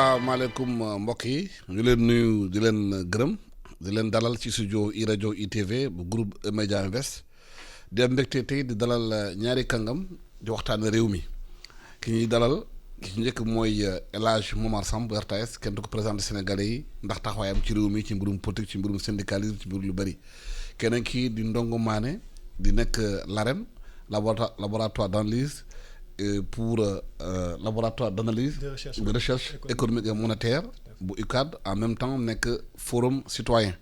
salaamaaleykum mbokk yi ñu leen nuyu di leen gërëm di leen dalal ci studio i rajo ITV bu groupe Média Invest di am mbégte tey di dalal ñaari kàngam di waxtaane réew mi ki ñuy dalal ki ci njëkk mooy El Hadj Momar Samb RTS kenn du ko présenté Sénégalais yi ndax taxawaayam ci réew mi ci mbirum politique ci mbirum syndicalisme ci mbirum lu bëri keneen kii di Ndongo Mané di nekk l'AREM laboratoire d'analyse pour laboratoire d'analyse de recherche économique et monétaire bu UCAD en même temps nekk forum citoyen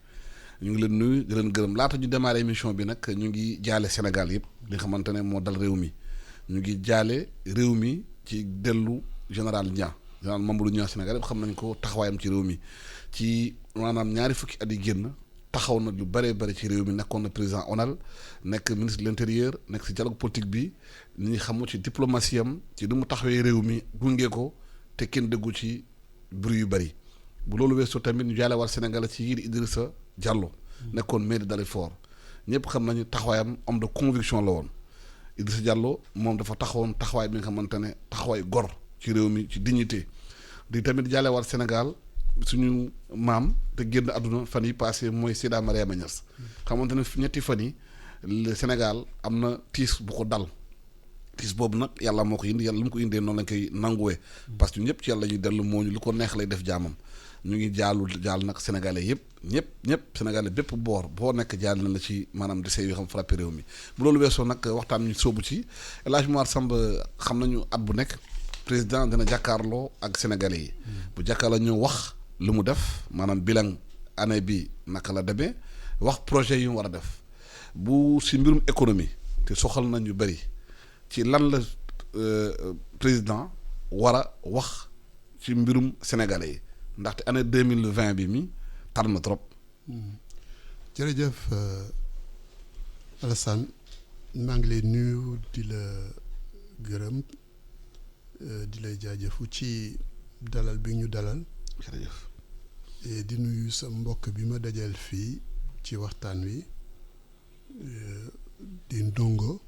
ñu ngi leen nuyu di leen gërëm laata ñu démarrer émission bi nag ñu ngi jaale Sénégal yëpp li nga xamante ne moo dal réew mi ñu ngi jaale réew mi ci dellu général Mamadou Niang Sénégal yëpp xam nañ ko taxawaayam ci réew mi ci maanaam ñaari fukki at yi génn taxaw na lu bëree bëri ci réew mi nekkoon na président ONAL nekk ministre de l'intérieur nekk ci dialogue politique bi ni ñi xamu ci diplomatie am ci du mu taxawee réew mi gunge ko te kenn déggu ci bruit yu bëri bu loolu weesoo tamit ñu jaale war Sénégal ci yii di Idrissa Diallo nekkoon maire de Dalifort ñëpp xam nañu taxawaayam homme de conviction la woon Idrissa Diallo moom dafa taxawoon taxawaay bi nga xamante ne taxawaay gor ci réew mi ci dignité di tamit jaale war Sénégal suñu maam te génn àdduna fan yi passé mooy Seyda Mariama Niass xamante ne ñetti fan yi Sénégal am na tiis bu ko dal tiis boobu nag yàlla moo ko indi yàlla lu mu ko indee noonu lañ koy nanguwee parce que ñëpp ci yàlla ñuy dellu moo ñu lu ko neex lay def jaamam ñu ngi jaal nag sénégalais yëpp ñëpp sénégalais bépp boor boo nekk jaal na la ci maanaam dese yoo xam frappé réew mi bu loolu weesoo nag waxtaan ñu sóobu ci El Hadj Momar Samb xam nañu at bu nekk président dina jàkkaarloo ak sénégalais yi bu jàkkaarloo ñu wax lu mu def maanaam bilan année bi naka la demee wax projet yu mu war a def bu si mbirum économie te soxal nañu bëri ci lan la président war a wax ci mbirum sénégalais yi ndaxte année 2020 bi mi tar na trop. jërëjëf Alassane maa ngi lay nuyu di la gërëm di lay jaajëfu ci dalal bi ñu dalal. jërëjëf. di nuyu sa mbokk bi ma dajal fii ci waxtaan wi di Ndongo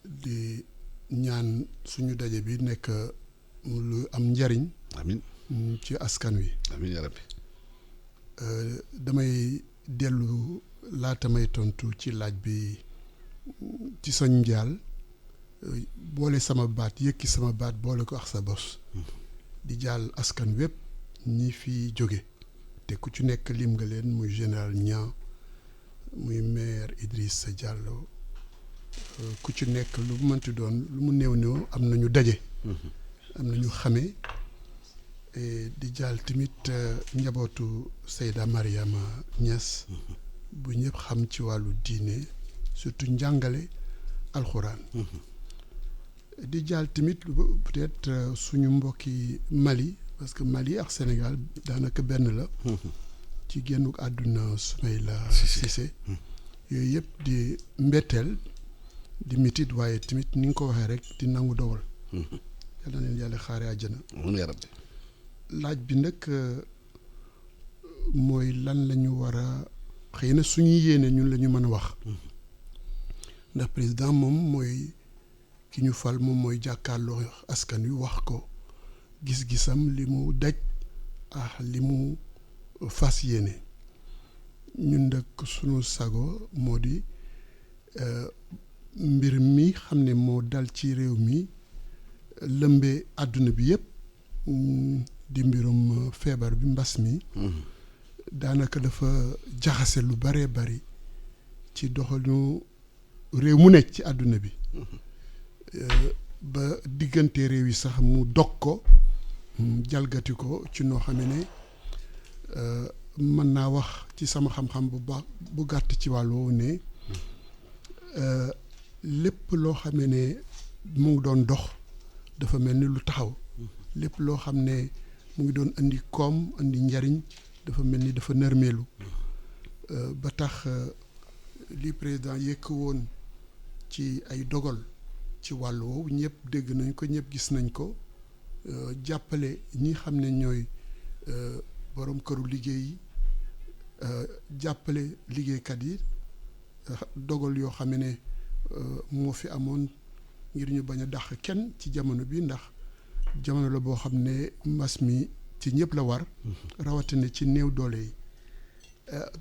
di ñaan suñu daje bi nekk lu am njariñ. amiin ci askan wi. amiin yaa rabbi. damay dellu laata may tontu ci laaj bi ci soñ njaal boole sama baat yëkki sama baat boole ko ak sa bos. di jàll askan wépp ñi fi jóge te ku ci nekk lim nga leen muy général Niang muy maire Idrissa Diallo ku ci nekk lu mu mënti doon lu mu néew am nañu daje. am nañu xame di jàll tamit njabootu Seyda Mariama Niass bu ñëpp xam ci wàllu diine surtout njàngale alxuraan. di jàll tamit peut-être suñu mbokki Mali parce que Mali ak Sénégal daanaka benn la. ci génnuk àdduna Soumaïla Cissé. yooyu yëpp di mbetteel di mitit waaye tamit ni nga ko waxee rek di nangu dogal. yal na leen yàlla xaare àjjana. laaj bi nag mooy lan la ñu war a xëy na suñuy yéene ñun la ñu mën a wax. ndax président moom mooy. ki ñu fal moom mooy jàkkaarloo askan wi wax ko gis-gisam li mu daj li mu fas yéene ñun nag sunu sago moo di mbir mi xam ne moo dal ci réew mi lëmbee àdduna bi yëpp di mbirum feebar bi mbas mi daanaka dafa jaxase lu baree bari ci doxalinu réew mu nekk ci àdduna bi ba diggante réew yi sax mu dog ko jalgati ko ci noo xam ne mën naa wax ci sama xam-xam bu baax bu gàtt ci wàll woowu ne lépp loo xam ne mu ngi doon dox dafa mel ni lu taxaw lépp loo xam ne mu ngi doon indi koom indi njariñ dafa mel ni dafa nërmeelu ba tax li président yëkk woon ci ay dogal ci wàll woowu ñëpp dégg nañ ko ñëpp gis nañ ko jàppale ñi xam ne ñooy borom këru liggéey yi jàppale liggéeykat yi dogal yoo xam ne moo fi amoon ngir ñu bañ a dàq kenn ci jamono bi ndax jamono la boo xam ne mbas mi ci ñëpp la war rawatina ci néew doole yi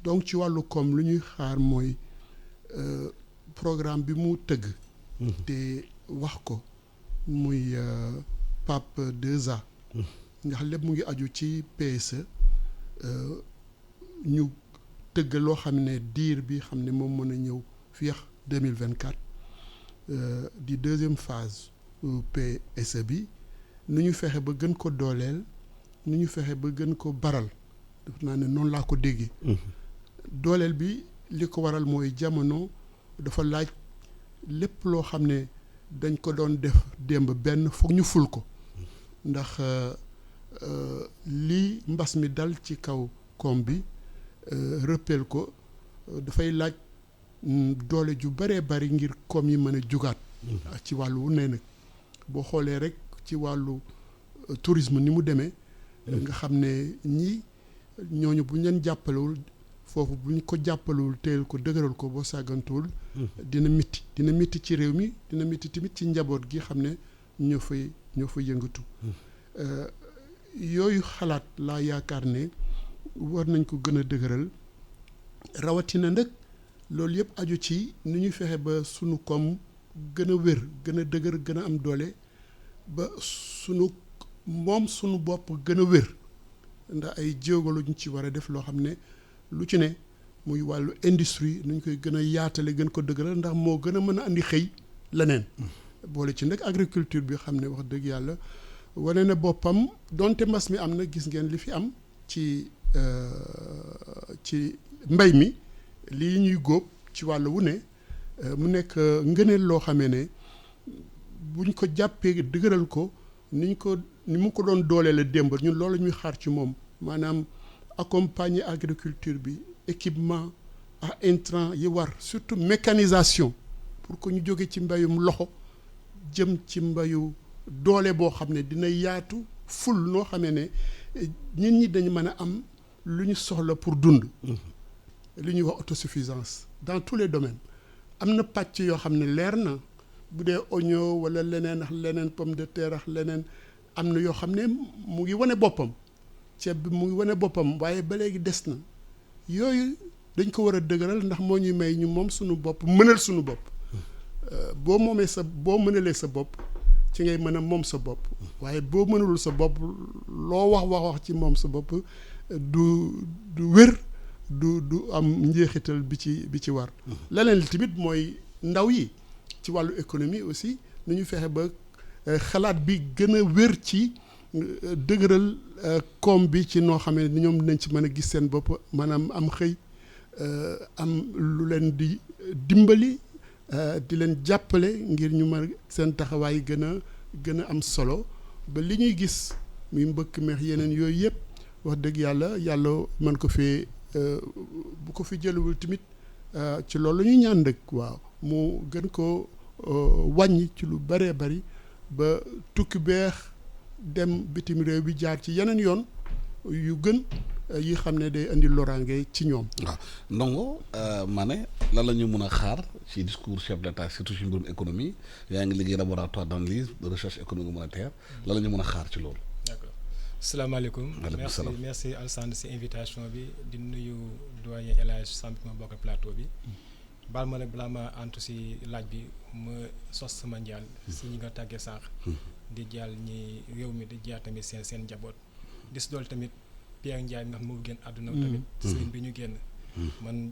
donc ci wàllu koom lu ñuy xaar mooy programme bi mu tëgg te wax ko muy PAP 2A ndax lépp mu ngi aju ci PSE ñu tëgg loo xam ne diir bi xam ne moom mën a ñëw fii 2024 di deuxième phase PSE bi nu ñu fexe ba gën ko dooleel nu ñu fexe ba gën ko baral def naa ne noonu laa ko déggee dooleel bi li ko waral mooy jamono dafa laaj lépp loo xam ne dañ ko doon def démb benn foog ñu ful ko ndax lii mbas mi dal ci kaw koom bi rëppeel ko dafay laaj doole ju bëree bari ngir koom yi mën a jugaat ci wàllu wu ne nag boo xoolee rek ci wàllu tourisme ni mu demee nga xam ne ñooñu bu ñu leen jàppalewul foofu bu ñu ko jàppalewul téyel ko dëgëral ko boo sàggantuwul dina mitti ci réew mi dina mitti tamit ci njaboot gi xam ne ñoo fay yëngatu yooyu xalaat laa yaakaar ne war nañ ko gën a dëgëral rawatina nag loolu yëpp aju ci nu ñuy fexe ba sunu koom gën a wér gën a dëgër gën a am doole ba sunu bopp gën a wér ndax ay jéego lu ñu ci war a def loo xam ne lu ci ne muy wàllu industrie nu ñu koy gën a yaatale gën ko dëgëral ndax moo gën a mën a andi xëy leneen boole ci nag agriculture bi xam ne wax dëgg yàlla wane na boppam donte mbas mi am na gis ngeen li fi am ci mbay mi lii ñuy góob ci wàllu wu ne mu nekk ngëneel loo xamee ne buñ ko jàppee dëgëral ko ni mu ko doon doolee la démb ñun loolu ñuy xaar ci moom maanaam accompagner agriculture bi équipement ak intrant yi war surtout mécanisation pour que ñu jóge ci mbayum loxo jëm ci mbayu doole boo xam ne dina yaatu ful noo xamee ne nit ñi dañu mën a am lu ñu soxla pour dund li ñuy wax autosuffisance dans tous les domaines am na pàcc yoo xam ne leer na bu dee oignon wala leneen ak leneen pomme de terre ak leneen am na yoo xam ne mu ngi wane boppam ceeb bi mu ngi wane boppam waaye ba léegi des na yooyu dañ ko war a dëgëral ndax moo ñuy may ñu moom suñu bopp mënal suñu bopp boo mënalee sa bopp ci ngay mën a moom sa bopp waaye boo mënalul sa bopp loo wax ci moom sa bopp du wér du am njeexital bi ci war leneen li tamit mooy ndaw yi ci wàllu économie aussi nu ñu fexe ba xalaat bi gën a wér ci dëgëral koom bi ci noo xam ne ñoom dinañ ci mën a gis seen bopp maanaam am xëy am lu leen di dimbali di leen jàppale ngir ñu mën seen taxawaay gën a am solo ba li ñuy gis muy mbëkk meex yeneen yooyu yëpp wax dëgg yàlla mën ko fee bu ko fi jëlewul tamit ci loolu la ñuy ñaan dëkk waaw mu gën ko wàññi ci lu bëree bëri ba tukki beex dem bitim réew bi jaar ci yeneen yoon yu gën yi xam ne day indi loraange ci ñoom. waaw Ndongo ma ne lan la ñu mën a xaar ci discours chef d'État surtout ci mbirum économie yaa ngi liggéey laboratoire d'analyse de recherche économique monétaire lan la ñu mën a xaar ci loolu. d'accord salaamaaleykum. merci Alassane si invitation bi di nuyu doyen El Hadj Samb ma bokk plateau bi. baal ma nag balaa ma antu si laaj bi ma sos sama njaal si ñi nga tàggee sànq. di jaal ñi réew mi di jaar tamit seen njaboot. di si dool tamit Pierre Ndiaye mi nga xam moo génn àdduna tamit. semaine bi ñu génn. man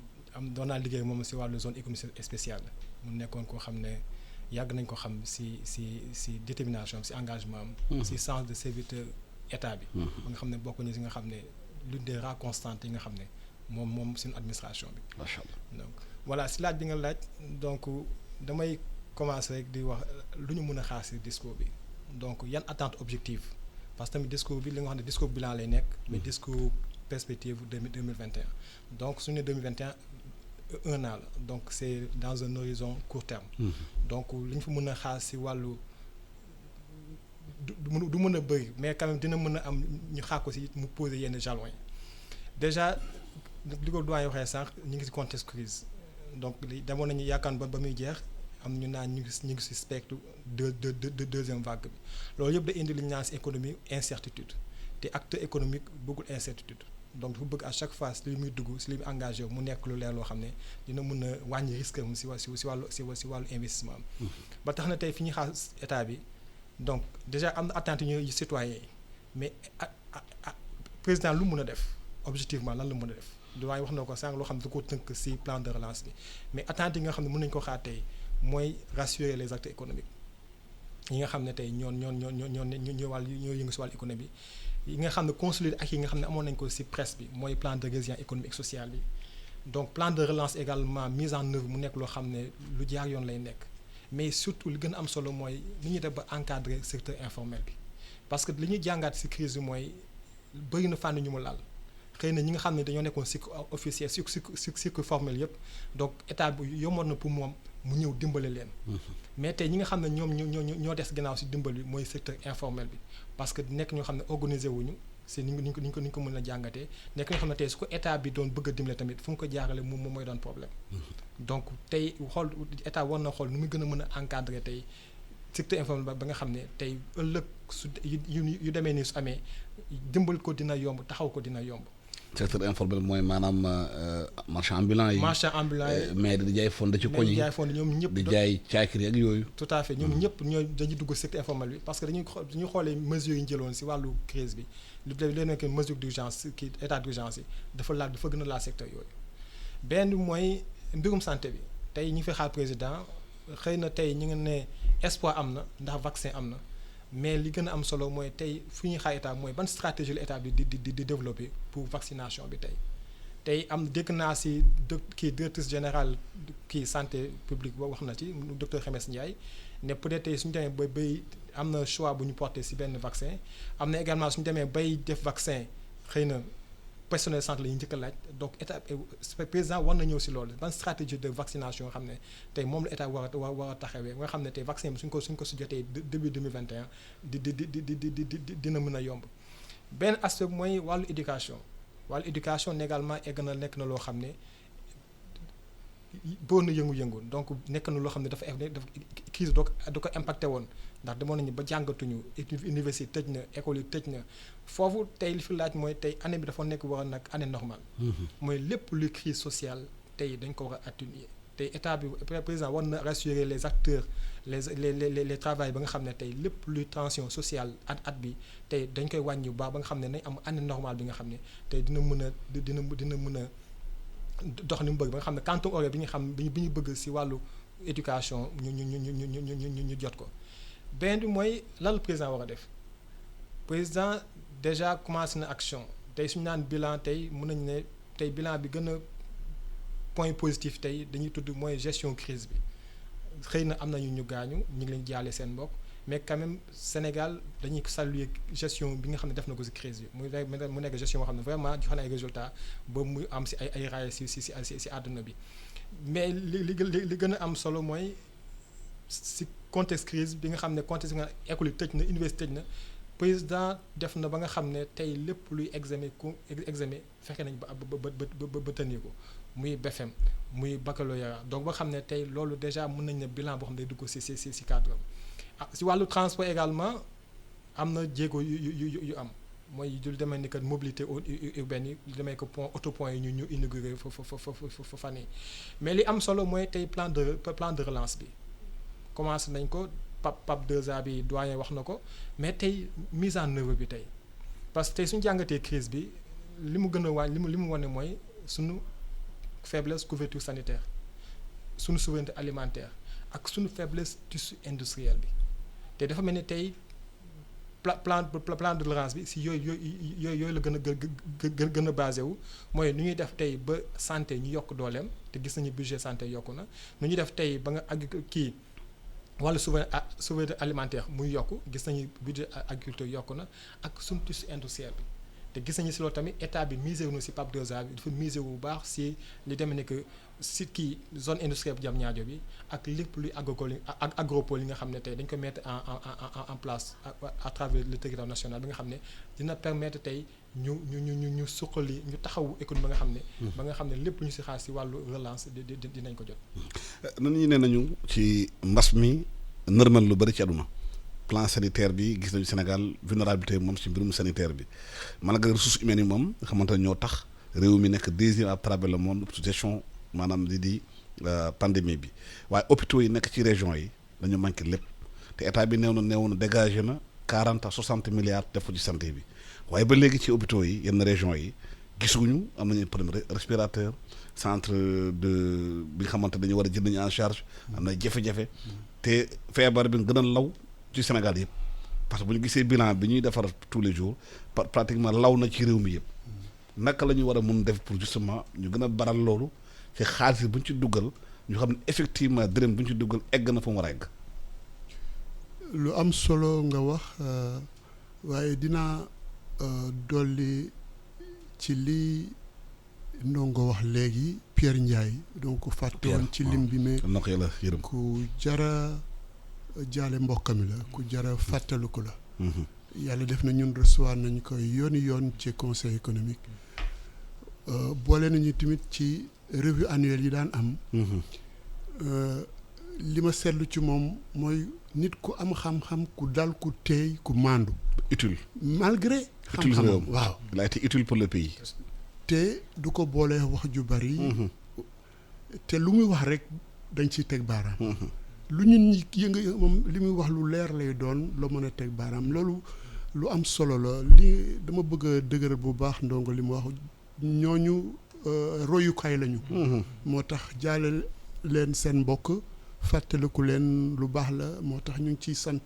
doon naa liggéey moom si wàllu zone économique spéciale mu nekkoon koo xam ne yàgg nañ ko xam si détermination si engagement am. si sens de serviteur état bi. ba nga xam ne bokk ñu si nga xam ne l'une des rares constantes yi nga xam ne moom suñu administration bi. macha allah donc voilà si laaj bi nga laaj donc damay commencer rek di wax lu ñu mën a xaar si discours bi donc yan attente objective parce que tamit discours bi li nga xam ne discours bilan lay nekk. mais discours perspective 2021 donc suñu ne 2021 un an la donc c'est dans un horizon court terme. donc li ñu fa mën a xaar si wàllu du mën a bëri mais quand même dina mën a am ñu xaar ko si mu poser yenn jalons yi déjà li ko doyen waxee sànq ñu ngi si contexte crise donc li demoon nañu yaakaar ba muy jeex am ñu naan ñu ngi si spectre de deuxième vague bi loolu yëpp da indi li ñu naan si économie incertitude te acteur économique bëggul incertitude donc dafa bëgg à chaque fois si li muy dugg si li muy engagé mu nekk lu leer loo xam ne dina mën a wàññi risque am si wàllu investissement am. ba tax na tey fi ñu xaar état bi donc déjà am na attente ñu citoyens yi mais président lu mun a def objectivement lan la mën a def waaye wax na ko sànq loo xam ne da ko tënk si plan de relance bi mais attente yi nga xam ne mën nañu ko xaar tey mooy rassurer les acteurs économiques yi nga xam ne tey ñoo yëngu si wàllu économie yi nga xam ne consolider ak yi nga xam ne amoon nañ ko si presse bi mooy plan de résilience économique et sociale bi donc plan de relance également mise en œuvre mu nekk loo xam ne lu jaar yoon lay nekk mais surtout li gën a am solo mooy ni ñuy def ba encadrer secteur informel bi parce que li ñuy jàngaat si crise bi mooy bëri na fànn ñu mu laal xëy na ñi nga xam ne dañoo nekkoon cycle officiel cycle formel yëpp donc état bi yomboon na pour moom mu ñëw dimbale leen. mais tey ñi nga xam ne ñoom ñoo des gannaaw si dimbal bi mooy secteur informel bi parce que nekk ñoo xam ne organiser wuñu si ni ko mën a jàngatee nekk ñoo xam ne tey su ko état bi doon bëgg a dimbale tamit fu mu ko jaarale moom mooy doon problème. donc tey xool état war na xool nu muy gën a mën a encadrer tey secteur informel ba nga xam ne tey ëllëg su yu demee nii su amee dimbal ko dina yomb taxaw ko dina yomb. secteur informel mooy maanaam marchand ambulant yi. mais di jaay fonde ci koñ yi ñoom ñëpp di jaay caakiri ak yooyu. tout à fait ñoom ñëpp dañuy dugg secteur informel bi parce que dañuy xoolee mesures yi ñu jëloon si wàllu crise bi lu nekk mesure d'urgence kii état d'urgence yi dafa gën a laal secteur yooyu. benn mooy mbirum santé bi tey ñu fi xaar président xëy na tey ñu ngi ne espoir am na ndax vaccin am na. mais li gën a am solo mooy tey fu ñuy xaar état mooy ban stratégie la état bi di développer pour vaccination bi tey am dégg naa si directrice générale kii santé publique boo wax na ci docteur Khemesse Ndiaye ne peut-être tey suñu demee bay am na choix bu ñu porté si benn vaccin am na également suñu demee bay def vaccin xëy na personnel santé la ñuy njëkk a laaj donc état président war na ñëw si loolu ban stratégie de vaccination nga xam ne tey moom la état war a taxawee nga xam ne tey vaccin bi suñ ko si jotee début 2021 dina mën a yomb. benn aspect mooy wàllu éducation également nekk na loo xam ne boo na yëngu-yëngu donc nekk na loo xam ne dafa crise da ko impacté woon ndax demoon nañu ba jàngatuñu université tëj na école yi tëj na foofu tey li fi laaj mooy tey année bi dafa nekk war a nag année normale. mooy lépp luy crise sociale tey dañ ko war a atténuer tey état bi président war na rassurer les acteurs les travailleurs ba nga xam ne tey lépp luy tension sociale at bi tey dañ koy wàññi ba nga xam ne nañ am année normale bi nga xam ne tey dina mën a dox ni mu bëgg ba nga xam ne quantum horaire bi ñu bëgg si wàllu éducation ñu jot ko. benn bi mooy lan la président war a def président déjà commencé na action tey suñu naan bilan tey mën nañu ne tey bilan bi gën a point positif tey dañuy tudd mooy gestion crise bi xëy na am nañu ñu gaañu ñu ngi leen jaale seen mbokk mais quand même Sénégal dañuy saluer gestion bi nga xam ne def na ko si crise bi mu nekk gestion boo xam ne vraiment joxe na ay résultats ba muy am si ay raaya si àdduna bi mais li gën a am solo mooy si contexte crise bi nga xam ne contexte nga école yi tëj na université tëj na président def na ba nga xam ne tey lépp luy examen fexe nañ ba tënee ko muy BFM muy baccalauréat donc ba xam ne tey loolu déjà mën nañ ne bilan boo xam ne day dugg si cadre am si wàllu transport également am na jéego yu am mooy lu demee ni que mobilité urbaine yi lu demee que autopont yi ñu inauguré fa fan yi mais li am solo mooy tey plan de relance bi commencé nañ ko PAP 2A bi doyen wax na ko mais tey mise en œuvre bi tey parce que tey suñu jàngatee crise bi li mu gën a wàññi li mu wane mooy suñu faiblesse couverture sanitaire suñu souveraineté alimentaire ak suñu faiblesse tissu industriel bi te dafa mel ni tey plan de relance bi si yooyu la gën a basé wu mooy nu ñuy def tey ba santé ñu yokk dooleem te gis nañu budget santé yokku na nu ñuy def tey ba nga wàllu souveraineté alimentaire muy yokk gis nañu budget agriculture yokku na ak suñu tissu industriel bi te gis nañu si loolu tamit état bi misé wu na si PAP 2A bi dafa misé wu bu baax si li demee ne que si zone industrielle bu Diamniadio bi ak lépp luy agropole yi nga xam ne tey dañ ko mettre en place à travers le territoire national bi nga xam ne dina permettre tey ñu suqali ñu taxawu économie ba nga xam ne lépp ñu si xaar si wàllu relance dinañ ko jot. nan ñu nee nañu ci mbas mi nërmal lu bëri ci àdduna plan sanitaire bi gis nañu Sénégal vulnérabilité moom ci mbirum sanitaire bi malgré ressources humaines yi moom nga xamante ne ñoo tax réew mi nekk deuxième à travers le monde gestion maanaam di pandémie bi waaye hôpitaux yi nekk ci région yi dañu manqué lépp te état bi néew na dégagé na 40 à 60 milliards def ko ci santé bi waaye ba léegi ci hôpitaux yi yenn région yi gisuñu am nañu problème respirateur centre de bi nga xamante dañu war a jël nañu en charge am na jafe-jafe te feebar bi gën a law ci Sénégal yëpp parce que bu ñu gisee bilan bi ñuy defar tous les jours pratiquement law na ci réew mi yëpp naka la ñu war a mun def pour justement ñu gën a baral loolu ci xaalis bu ñu ci duggal ñu xam ne effectivement dërëm bu ñu ci duggal egg na fa mu war a egg. lu am solo nga wax waaye dinaa dolli ci li ndongo wax léegi Pierre Ndiaye donc fàtte woon ci lim bi mais na ko yàlla yërëm ku jara jaale mbokkami la ku jara fàttaliku la yàlla def na ñun recevoir nañ koy yoon ci conseil économique boole nañu tamit ci revue annuelle yi daan am li ma seetlu ci moom mooy nit ku am xam-xam ku dal ku teey ku maandu utile malgré xam-xam waaw il a été utile pour le pays te du ko boole wax ju bari te lu muy wax rek dañ ciy teg baaraam lu ñun ñi yënga moom li muy wax lu leer lay doon loo mën a teg baaraam loolu lu am solo la li dama bëgg a dëgëral bu baax ndongo li mu wax ñooñu royukaay lañu moo tax jaale leen seen mbokk fàttaliku leen lu baax la moo tax ñu ngi ciy sant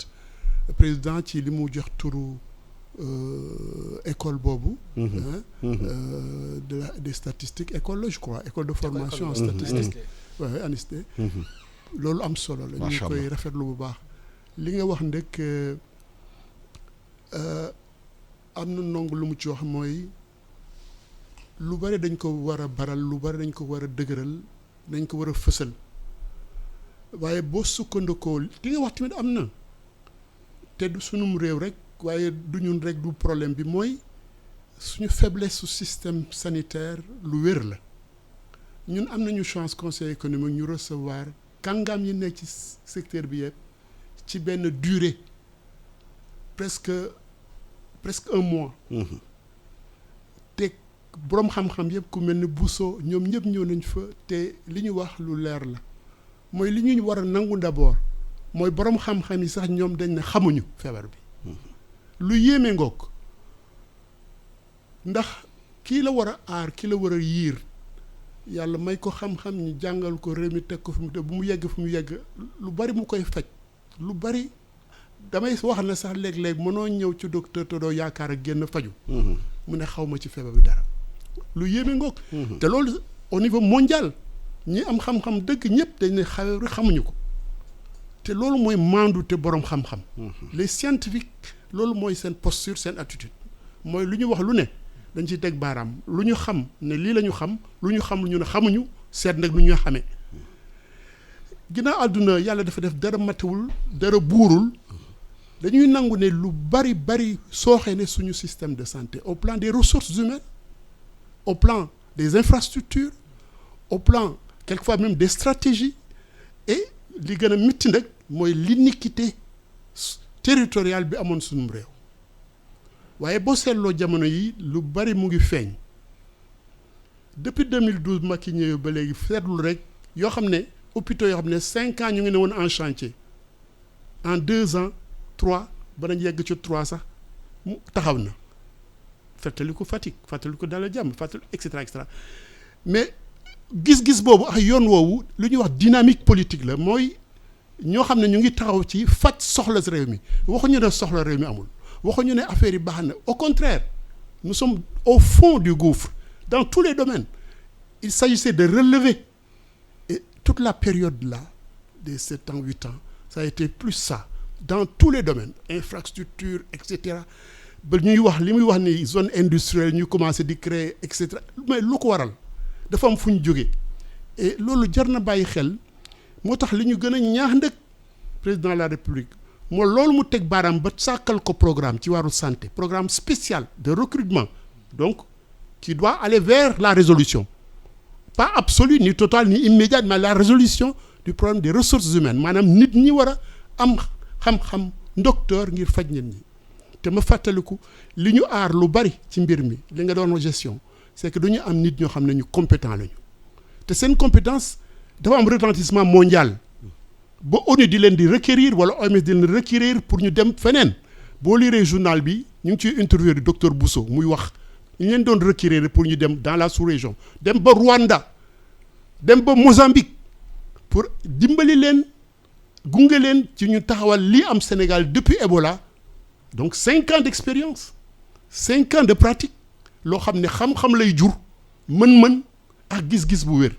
président ci li mu jox turu école boobu des statistiques école la je crois école de formation en statistique waaw ANST loolu am solo la ñu ngi koy rafetlu bu baax li nga wax ndek am na ndongo lu mu ci wax mooy lu bari dañ ko war a baral lu bari dañ ko war a dëgëral dañ ko war a fësal waaye boo sukkandikoo li nga wax tamit am na te du sunum réew rek waaye du ñun rek du problème bi mooy suñu faiblesse su système sanitaire lu wér la ñun am nañu chance conseil économique ñu recevoir kàngam yi nekk ci secteur bi yëpp ci benn durée presque un mois te boroom xam-xam yëpp ku mel ni Bousso ñoom ñëpp ñëw nañ fa te li ñu wax lu leer la mooy li ñu war a nangu d'abord mooy boroom xam-xam yi sax ñoom dañ ne xamuñu feebar bi lu yéeme ngoog ndax kii la war a aar kii la war a yiir yàlla may ko xam-xam ñu jàngal ko réew mi teg ko fi mu te bu mu yegg fu mu yegg lu bari mu koy faj lu bari damay wax na sax léeg-léeg mënoo ñëw ci docteur te doo yaakaar ak génn faju mu ne xaw ma ci feebar bi dara lu yéeme ngoog te loolu au niveau mondial ñi am xam-xam dëgg ñëpp dañ ne xamuñu ko te loolu mooy maandu te boroom xam-xam les scientifiques loolu mooy seen posture seen attitude mooy lu ñu wax lu ne dañ ciy teg baaraam lu ñu xam ne lii la ñu xam lu ñu xam lu ñu ne xamuñu seet nag lu ñu xamee ginnaaw àdduna yàlla dafa def dara matewul dara buurul dañuy nangu ne lu bari sooxee ne suñu système de santé au plan des ressources humaines au plan des infrastructures au plan quelquefois même des stratégies et li gën a métti nag mooy l'iniquité territoriale bi amoon suñu réew waaye boo seetloo jamono yi lu bari mu ngi feeñ depuis 2012 Macky ñëwee ba léegi seetlu rek yoo xam ne hôpitaux yoo xam ne 5 ans ñu ngi ne woon en chantier en 2 ans 3 ba nañ yegg ci 3 sax mu taxaw na fàttali ko Fatick fàttali ko Dalal Jàmm fàttali et cetera mais gis-gis boobu ak yoon woowu lu ñuy wax dynamique politique la mooy ñoo xam ne ñu ngi taxaw ci faj soxla réew mi waxuñu ne soxla réew mi amul waxuñu ne affaire yi baax na au contraire nous sommes au fond du gouffre dans tous les domaines il s'agissait de relever et toute la période là des 7 ans 8 ans ça a été plus ça dans tous les domaines infrastructure et cetera ba ñuy wax li muy wax ni zone industrielle ñu commencé di créer et cetera mais lu ko waral dafa am fu ñu jógee et loolu jar na bàyyi xel moo tax li ñu gën a ñaax ndëkk président de la république moo loolu mu teg baaraam ba sàkkal ko programme ci wàllu santé programme spécial de recrutement donc qui doit aller vers la résolution pas absolue ni totale ni immédiate mais la résolution du problème des ressources humaines maanaam nit ñi war a am xam-xam docteur ngir faj nit ñi te ma fàttaliku li ñu aar lu bari ci mbir mi li nga doon gestion c'est que du ñu am nit ñoo xam ne ñu compétent lañu te seen compétence dafa am retentissement mondial ba ONU di leen di requérir wala OMS di leen requérir pour ñu dem feneen boo liree journal bi ñu ngi ciy interview du docteur Bousso muy wax ñu leen doon requérir pour ñu dem dans la sous-région dem ba Rwanda dem ba Mozambique pour dimbali leen gunge leen ci ñu taxawal lii am Sénégal depuis Ebola donc 5 ans d'expérience 5 ans de pratique loo xam ne xam-xam lay jur mën-mën ak gis-gis bu wér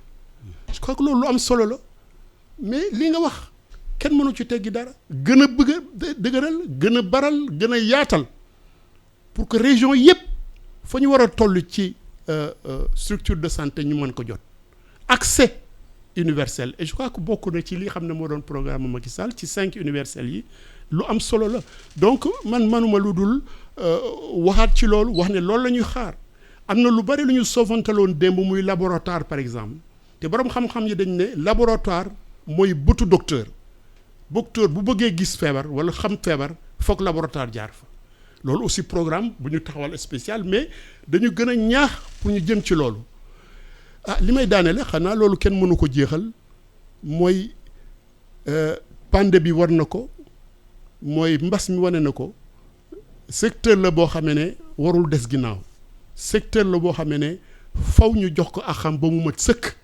je crois que loolu lu am solo la mais li nga wax kenn mënu ci teggi dara gën a bëgg a dëgëral gën a baral gën a yaatal pour que région yépp fa ñu war a toll ci structure de santé ñu mën ko jot accès universel et je crois que bokk na ci li xam ne moo doon programme Macky Sall ci 5 universels yi lu am solo la donc man manuma lu dul waxaat ci loolu wax ne loolu la ñuy xaar am na lu bari lu ñu soofantaloon démb muy laboratoire par exemple te borom xam-xam yi dañ ne laboratoire mooy bëtu docteur bu bëggee gis feebar wala xam feebar foog laboratoire jaar fa loolu aussi programme bu ñu taxawal spécial mais dañu gën a ñaax pour ñu jëm ci loolu li may daanele xanaa loolu kenn mënu ko jeexal mooy pandémie bi war na ko mooy mbas mi wane na ko secteur la boo xamee ne warul des ginnaaw secteur la boo xamee ne faw ñu jox ko ak xam ba mu mat sëkk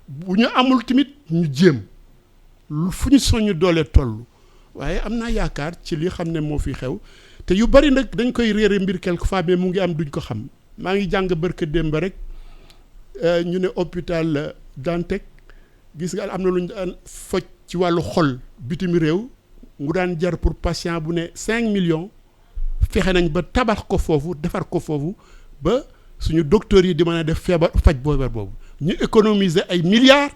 bu ñu amul tamit ñu jéem fu ñu soñu doole toll waaye am naa yaakaar ci li xam ne moo fi xew te yu bari nag dañ koy réere mbir quelquefois mais mu ngi am duñ ko xam maa ngi jàng barka démb rek ñu ne hôpital Dantec gis nga am na lu ñu daan faj ci wàllu xol bitim réew mu daan jar pour patient bu ne 5 millions fexe nañ ba tabax ko foofu defar ko foofu ba suñu docteurs yi di mën a def feebar faj boobu ñu économiser ay milliards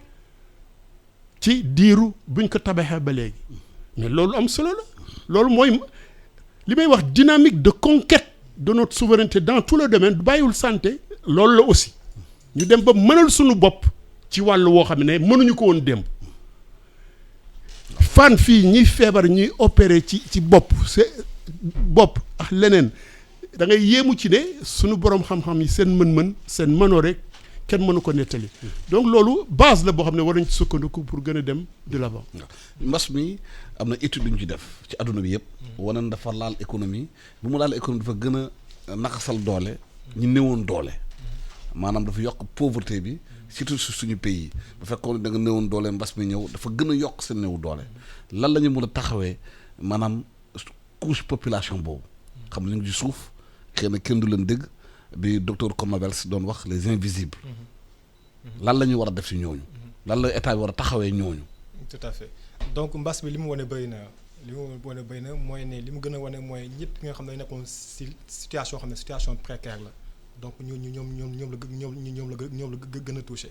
ci diiru buñ ko tabaxee ba léegi mais loolu am solo la loolu mooy li may wax dynamique de conquête de notre souveraineté dans tout le domaine bàyyiwul santé loolu la aussi ñu dem ba mënal suñu bopp ci wàllu woo xam ne mënuñu ko woon démb fan fii ñiy feebar ñuy opérer ci bopp bopp ak leneen da ngay yéemu ci ne suñu borom xam-xam yi seen mën-mën seen mënoo rek kenn mënu ko nettali donc loolu base la boo xam ne war nañ ci sukkandiku pour gën a dem de l'avant. mbas mi am na étude yu ñu ci def ci adduna bi yëpp wane dafa laal économie bu mu laal économie dafa gën a naqasal doole ñu néewoon doole maanaam dafa yokk pauvreté bi surtout suñu pays bu fekkoon da nga néewoon doole mbas mi ñëw dafa gën a yokk seen néew doole lan la ñu mën a taxawee maanaam couche population boobu xam ne ñu ngi ci suuf xëy na kenn du leen dégg bi docteur Comabels doon wax les invisibles lan la ñu war a def ci ñooñu lan la état bi war a taxawee ñooñu. tout à fait donc mbas bi li mu wane bëri na mooy ne li mu gën a wane mooy ñëpp nga xam ne nekkoon ci situation xam ne situation précaire la donc ñoom la gën a touché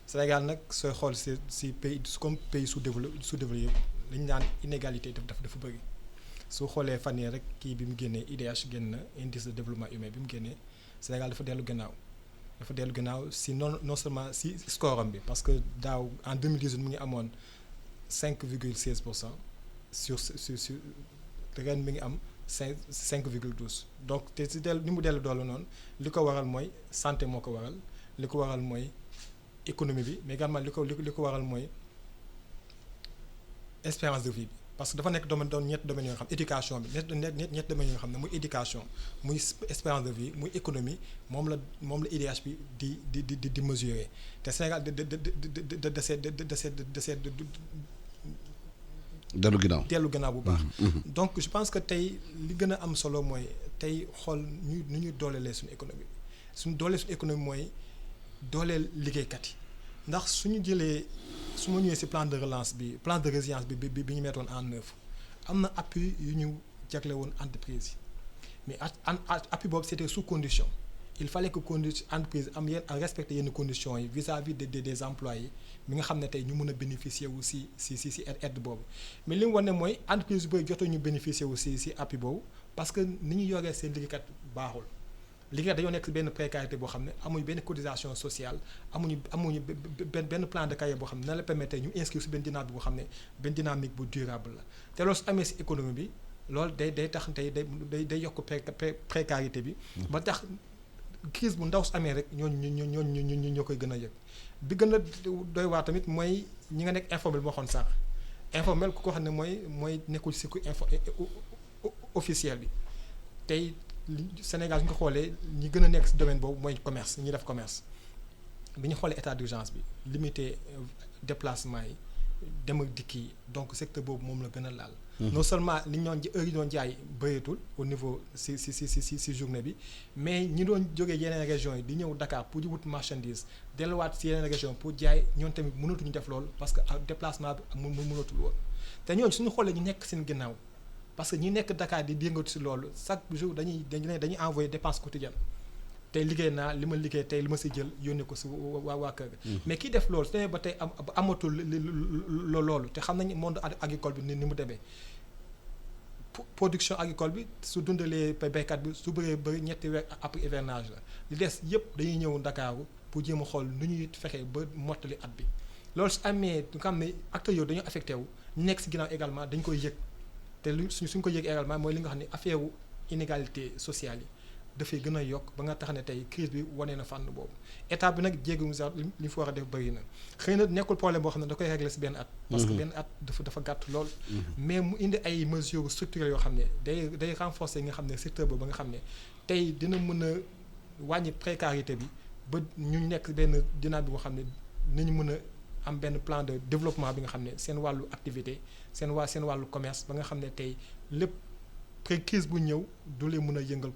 Sénégal nag sooy xool ci pays comme pays sous-développé yëpp lañu naan inégalité dafa bëri soo xoolee fan yii rek kii bi mu génnee IDH génn na indice de développement humain bi mu génnee Sénégal dafa dellu gannaaw si non seulement si score am bi parce que daaw en 2018 mu ngi amoon 5,16% sur ren mi ngi am 5,12 donc te si ni mu dellu doole noonu li ko waral mooy santé moo ko waral li ko waral mooy économie bi mais également li ko waral mooy espérance de vie bi parce que dafa nekk ñetti domaines yoo xam éducation bi ñetti domaines yoo xam ne muy éducation muy espérance de vie muy économie moom la IDH bi di mesurer te Sénégal dellu ginnaaw bu baax. donc je pense que tey li gën a am solo mooy tey xool nu ñuy dooleelee suñu économie mooy dooleel liggéeykat yi ndax suñu jëlee su ma ñëwee ci plan de relance bi plan de résilience bi ñu mettoon en œuvre am na appui yu ñu jagle woon entreprise yi mais appui boobu c'était sous condition il fallait que entreprise am respecter yenn conditions yi vis-à-vis des employés mi nga xam ne tey ñu mën a bénéficier wu ci aide boobu mais li mu wane mooy entreprise yu bëri jotoo ñu bénéficier wu ci appui boobu parce que ni ñu yoree seen liggéeykat baaxul liggéey dañoo nekk benn précarité boo xam ne amuñu benn cotisation sociale amuñu benn plan de carrière boo xam ne na la permettre ñu inscrire si benn dynamique boo xam ne benn dynamique bu durable la te loolu su amee si économie bi loolu day tax tey day yokk précarité bi ba tax crise bu ndaw su amee rek ñoo koy gën a yëg bi gën a doy waar tamit mooy ñi nga nekk informel moo xoon sànq informel ku ko xam ne mooy nekkul si ku officiel bi tey Sénégal su ñu ko xoolee ñi gën a nekk si domaine boobu mooy commerce ñi def commerce bi ñu xoolee état d'urgence bi limité déplacement yi dem ak dikk yi donc secteur boobu moom la gën a laal. non seulement li ñu doon heure yi doon jaay bëreetul au niveau si journée bi mais ñi doon jógee yeneen régions yi di ñëw Dakar pour di wut marchandise delluwaat si yeneen région pour jaay ñoom tamit mënatuñu def loolu parce que déplacement bi mënatul woon te ñooñu suñu xoolee ñu nekk seen ginnaaw parce que ñi nekk Dakar di yëngatu si loolu chaque jour dañuy envoyé dépense quotidienne tey liggéey naa li ma liggéey tey li ma si jël yónnee ko si waa kër ga mais kii def loolu su demee ba tey amatul loolu te xam nañ monde agricole bi ni mu demee production agricole bi su dundalee béykat bi su bëree bëri ñetti weer après hivernage la li des yëpp dañuy ñëw Ndakaaru pour jéem a xool nu ñuy fexee ba mottali at bi loolu su amee nga xam ne acteurs yooyu dañoo affecté wu ñu nekk si ginnaaw également dañ koy yëg te lu suñ ko yëg également mooy li nga xam ne affaire inégalité sociale yi dafay gën a yokk ba nga tax ne tey crise bi wane na fànn boobu état bi nag jéegu sax li ñu fa war a def bëri na xëy na nekkul problème boo xam ne da koy régler si benn at parce que benn at dafa gàtt lool mais mu indi ay mesures structurelles yoo xam ne day renforcer nga xam ne secteur boobu ba nga xam ne tey dina mën a wàññi précarité bi ba ñu nekk benn dynamique boo xam ne nañu mën a am benn plan de développement bi nga xam ne seen wàllu activité seen wàllu commerce ba nga xam ne tey lépp crise bu ñëw du leen mën a yëngal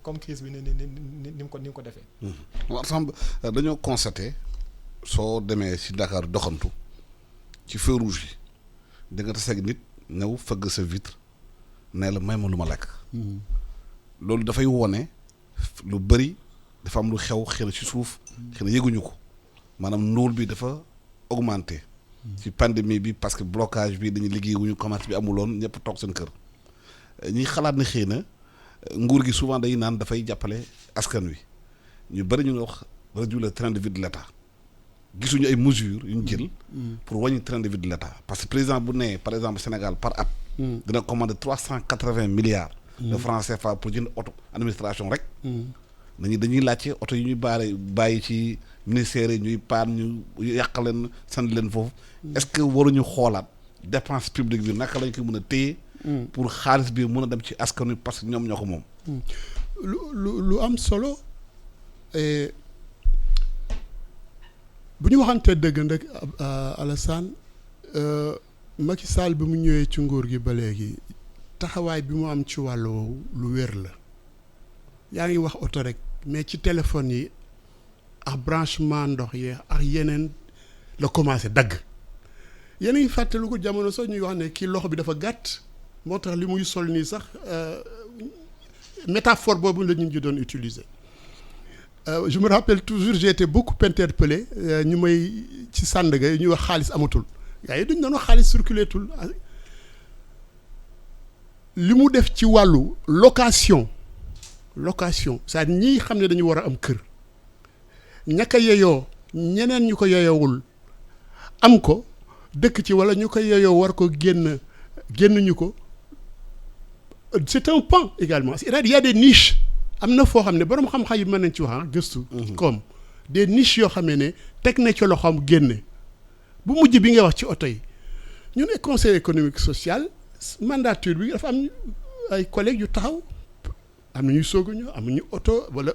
comme crise bi ni mu ko defee. ensemble dañoo constaté soo demee ci Dakar doxantu ci feu rouge yi da nga tase ak nit ñëw fëgg sa vitre ne la may ma lu ma lekk. loolu dafay wone lu bëri dafa am lu xew xel ci suuf. xëy na yëguñu ko maanaam ndóol bi dafa augmenté. ci pandémie bi parce que blocage bi dañuy liggéeyuñu commerce bi amuloon ñëpp toog seen kër. ñi xalaat ne xëy na nguur gi souvent day naan dafay jàppale askan wi ñu bëri ñu ngi wax réduire le train de vie de l'État gisuñu ay mesures yu ñu jël pour wàññi train de vie de l'État parce que président bu ne par exemple Sénégal par at dina commander 380 milliards de francs CFA pour jënd auto administration rek dañuy laajte oto yi ñuy bàyyi ci ministères yi ñuy paan ñu yàq leen sànni leen foofu est-ce que waruñu xoolaat dépense publique bi naka lañ ko mën a téye pour xaalis bi mën a dem ci askan wi parce que ñoom ñoo ko moom. lu am solo bu ñu waxantee dëgg nag Alassane Macky Sall bi mu ñëwee ci nguur gi ba léegi taxawaay bi mu am ci wàllu woowu lu wér la yaa ngi wax oto rek mais ci téléphone yi ak branchement ndox yi ak yeneen la commencé dagg yéen a ngi fàttaliku ko jamono sax ñuy wax ne kii loxo bi dafa gàtt. moo tax li muy sol nii sax métaphore boobu la ñu doon utiliser je me rappelle toujours j'ai été beaucoup interpellé ñu may ci Sandaga ñuy wax xaalis amatul gars yi duñ doon wax xaalis circulé tul li mu def ci wàllu location c'est-à-dire ñi xam ne dañu war a am kër ñaka yeyoo ñeneen ñu ko yeyowul am ko dëkk ci wala ñu ko yeyoo war ko génn ñu ko c'est un pan également il y a des niches am na foo xam ne borom xam-xam yi mën nañ ci wax gëstu comme des niches yoo xam ne teg na ci loxoom génne bu mujj bi nga wax ci oto yi ñu ne conseil économique social mandature bi dafa am ay collègues yu taxaw am na ñuy soog a ñëw am na ñu oto wala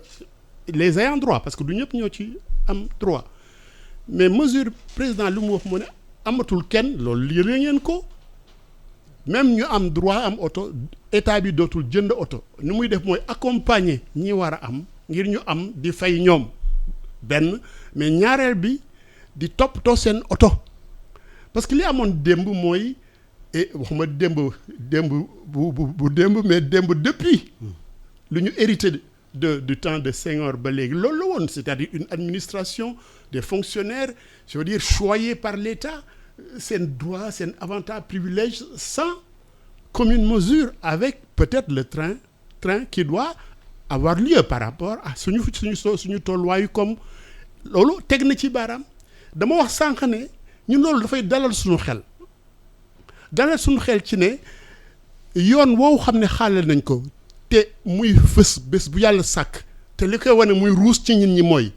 les ayants droit parce que du ñëpp ñoo ci am droit mais mesure président lu mu wax mu ne amatul kenn loolu lii ngeen ko même ñu am droit am oto état bi dootul jënd oto nu muy def mooy accompagner ñi war a am ngir ñu am di fay ñoom benn mais ñaareel bi di toppatoo seen oto parce que li amoon démb mooy waxuma démb bu démb mais démb depuis lu ñu hérité du temps de Senghor ba léegi loolu la woon c'est-à-dire une administration des fonctionnaires je veux dire choyés par l'État seen droit seen avantage privilège sans commune mesure avec peut-être le train qui doit avoir lieu par rapport à suñu tolluwaayu comme loolu teg na ci baaraam. dama wax sànq ne ñun loolu dafay dalal suñu xel ci ne yoon woowu xam ne xaale nañ ko te muy fës bés bu yàlla sàkk te li koy wane muy ruus ci nit ñi mooy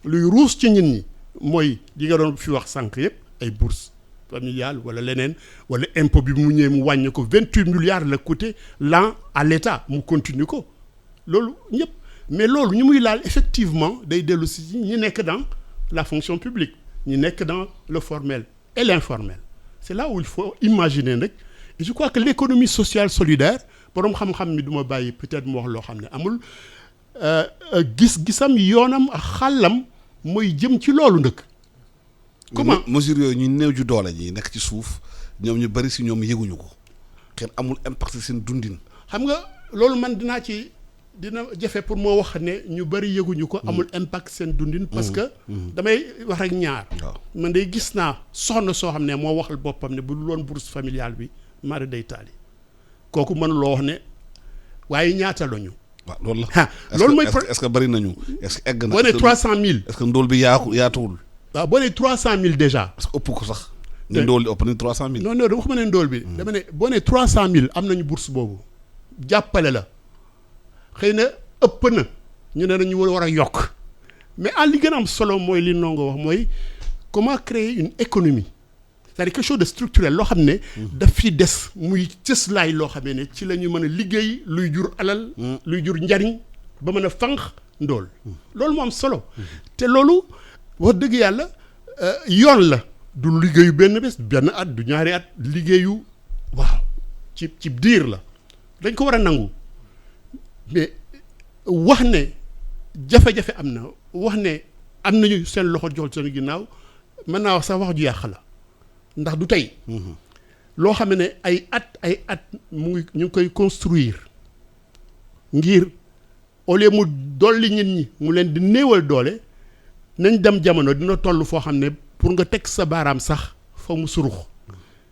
luy ruus ci nit ñi mooy li nga doon fi wax sànq yëpp ay bourse familiale wala leneen wala impôt bi mu ñëwee mu wàññi ko 28 milliards la coûté l'an à l'État mu continue ko loolu ñëpp mais loolu ñu muy laal effectivement day dellu si ñi nekk dans la fonction publique ñi nekk dans le formel et l'informel c'est là où il faut imaginer rek et je crois que l'économie sociale solidaire boroom xam-xam mi du ma bàyyi peut-être mu wax loo xam ne amul gis-gisam yoonam ak xàllam mooy jëm ci loolu ndëkk. comment mesures yooyu ñu néew ju doole ñi nekk ci suuf ñoom ñu bari si ñoom yëguñu ko kenn amul impact seen dundin. xam nga loolu man dina jafe pour moo wax ne ñu bari yëguñu ko. amul impact seen dundin. parce que damay wax rek ñaar. man day gis naa soxna soo xam ne moo waxal boppam ne bu dul woon bourse familiale bi mari day taali kooku mën loo wax ne waaye ñaata lañu. waaw loolu la. loolu mooy est-ce que bari nañu. est-ce que egg na. boo nee 300000. est-ce que ndóol bi yaatuwul. waaw boo nee 300000 déjà. parce que ëpp ko sax. ne ndóol li ëpp na 300000. non dama xam ne ndóol bi. dama ne boo nee 300000 am nañu bourse boobu jàppale la. xëy na ëpp na ñu ne dañu war a yokk mais li gën a am solo mooy li Ndongo wax mooy comment créer une économie c'est-à-dire quelque chose de structurel loo xam ne daf fi des muy cëslaay loo xamee ne ci la ñu mën a liggéey luy jur alal luy jur njariñ ba mën a fànq ndóol loolu moo am solo te loolu wax dëgg yàlla yoon la du liggéeyu benn bés benn at du ñaari at liggéeyu waaw ci diir la dañ ko war a nangu mais wax ne jafe-jafe am na wax ne am nañu seen loxo jox seen ginnaaw mën naa wax sax wax ju yàq la ndax du tey loo xam ne ay at ñu ngi koy construire ngir au lieu mu dolli nit ñi mu leen di néewal doole nañ dem jamono dina toll foo xam ne pour nga teg sa baaraam sax fa mu surux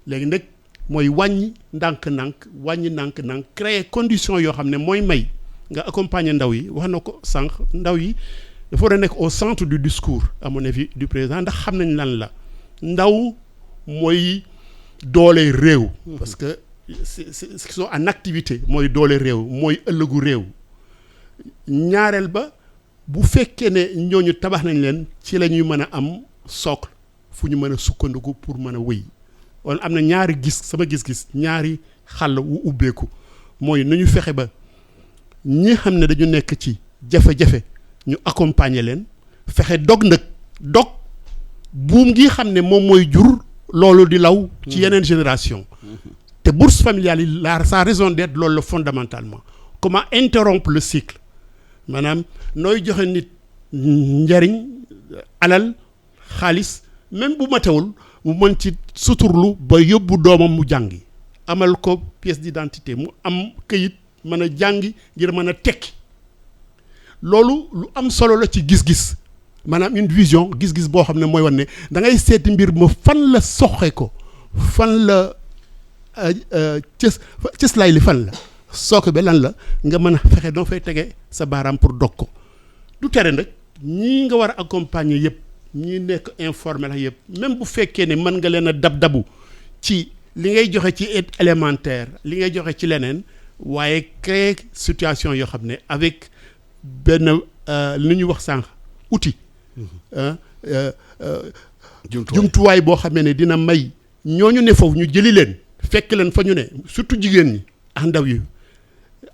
léegi nag mooy wàññi ndànk-ndànk créer condition yoo xam ne mooy may nga accompagner ndaw yi wax na ko sànq ndaw yi dafa war a nekk au centre du discours à mon avis du président ndax xam nañ lan la ndaw mooy doole réew. parce que c'est ce qui sont en activité mooy doole réew mooy ëllëgu réew. ñaareel ba bu fekkee ne ñooñu tabax nañ leen ci la ñuy mën a am socle fu ñu mën a sukkandiku pour mën a wéy kon am na sama gis-gis ñaari xàll wu ubbeeku mooy nañu fexe ba ñi xam ne dañu nekk ci jafe-jafe ñu accompagner leen fexe dog buum gi xam ne moom mooy jur loolu di law ci yeneen génération te bourse familiale yi sa raison d'être loolu la fondamentalement comment interrompre le cycle maanaam nooy joxe nit njariñ alal xaalis même bu matewul mu mën ci suturlu ba yóbbu doomam mu jàngi amal ko pièce d'identité mu am këyit mën a jàngi ngir mën a tekki loolu lu am solo la ci gis-gis maanaam une vision gis-gis boo xam ne mooy wan ne da ngay seeti mbir ma fan la soxe ko fan la cëslaay li fan la sooke ba lan la nga mën a fexe doo fay tege sa baaraam pour dog ko du tere nag ñii nga war a accompagner yëpp ñi nekk informel yëpp même bu fekkee ne mën nga leen a dabu ci li ngay joxe ci aide élémentaire li ngay joxe ci leneen waaye créer situation yoo xam ne avec benn li ñuy wax sànq outil jumtuwaay boo xamee ne dina may ñooñu ne foofu ñu jëli leen fekk leen fa ñu ne surtout jigéen ñi ak ndaw yi